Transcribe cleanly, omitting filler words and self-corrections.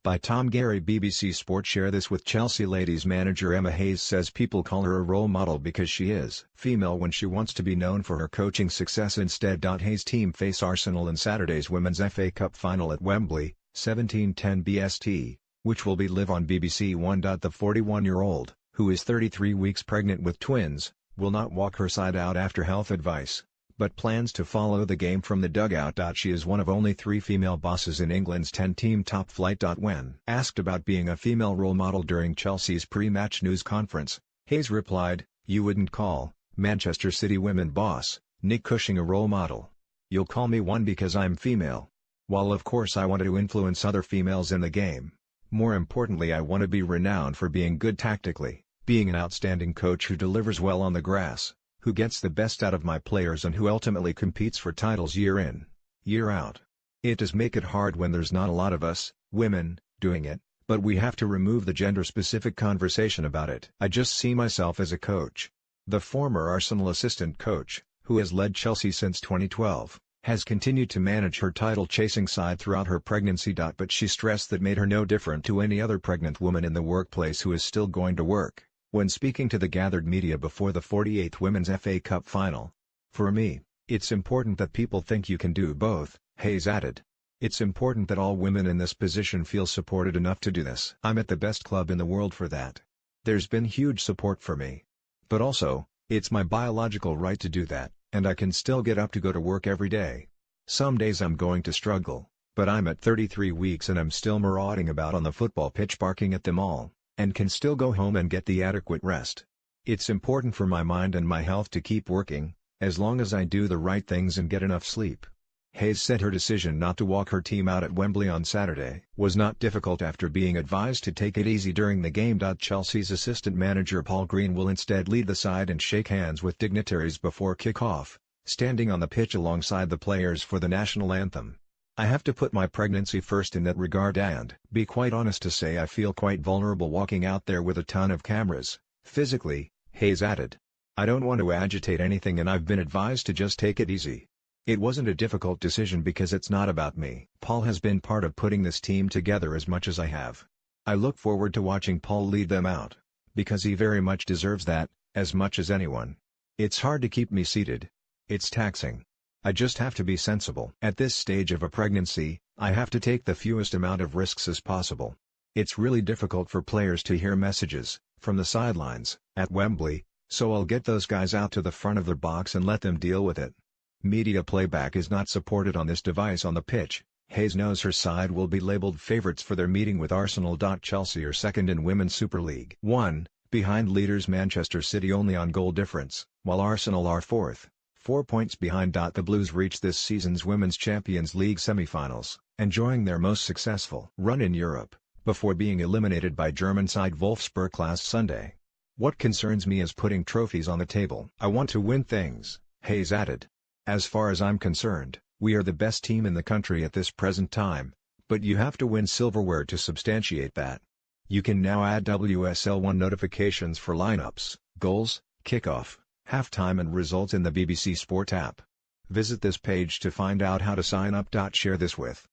By Tom Gary. BBC Sport. Share this with Chelsea ladies manager Emma Hayes says people call her a role model because she is female when she wants to be known for her coaching success instead. Hayes' team face Arsenal in Saturday's Women's FA Cup final at Wembley, 17:10 BST, which will be live on BBC One. The 41-year-old, who is 33 weeks pregnant with twins, will not walk her side out after health advice, but plans to follow the game from the dugout. She is one of only 3 female bosses in England's 10-team top flight. When asked about being a female role model during Chelsea's pre-match news conference, Hayes replied, "You wouldn't call Manchester City women boss Nick Cushing a role model. You'll call me one because I'm female. While of course I want to influence other females in the game, more importantly I want to be renowned for being good tactically, being an outstanding coach who delivers well on the grass, who gets the best out of my players and who ultimately competes for titles year in, year out. It does make it hard when there's not a lot of us, women, doing it, but we have to remove the gender-specific conversation about it. I just see myself as a coach." The former Arsenal assistant coach, who has led Chelsea since 2012, has continued to manage her title-chasing side throughout her pregnancy. But she stressed that made her no different to any other pregnant woman in the workplace who is still going to work, when speaking to the gathered media before the 48th Women's FA Cup final. "For me, it's important that people think you can do both," Hayes added. "It's important that all women in this position feel supported enough to do this. I'm at the best club in the world for that. There's been huge support for me. But also, it's my biological right to do that, and I can still get up to go to work every day. Some days I'm going to struggle, but I'm at 33 weeks and I'm still marauding about on the football pitch barking at them all, and can still go home and get the adequate rest. It's important for my mind and my health to keep working, as long as I do the right things and get enough sleep." Hayes said her decision not to walk her team out at Wembley on Saturday was not difficult after being advised to take it easy during the game. Chelsea's assistant manager Paul Green will instead lead the side and shake hands with dignitaries before kick-off, standing on the pitch alongside the players for the national anthem. "I have to put my pregnancy first in that regard and be quite honest to say I feel quite vulnerable walking out there with a ton of cameras, physically," Hayes added. "I don't want to agitate anything and I've been advised to just take it easy. It wasn't a difficult decision because it's not about me." Paul has been part of putting this team together as much as I have. I look forward to watching Paul lead them out, because he very much deserves that, as much as anyone. It's hard to keep me seated. It's taxing. I just have to be sensible. At this stage of a pregnancy, I have to take the fewest amount of risks as possible. It's really difficult for players to hear messages, from the sidelines, at Wembley, so I'll get those guys out to the front of the box and let them deal with it. Media playback is not supported on this device on the pitch. Hayes knows her side will be labelled favourites for their meeting with Arsenal. Chelsea are second in Women's Super League 1, behind leaders Manchester City only on goal difference, while Arsenal are fourth, 4 points behind. The Blues reached this season's Women's Champions League semi-finals, enjoying their most successful run in Europe, before being eliminated by German side Wolfsburg last Sunday. "What concerns me is putting trophies on the table. I want to win things," Hayes added. "As far as I'm concerned, we are the best team in the country at this present time, but you have to win silverware to substantiate that." You can now add WSL1 notifications for lineups, goals, kickoff, halftime and results in the BBC Sport app. Visit this page to find out how to sign up. Share this with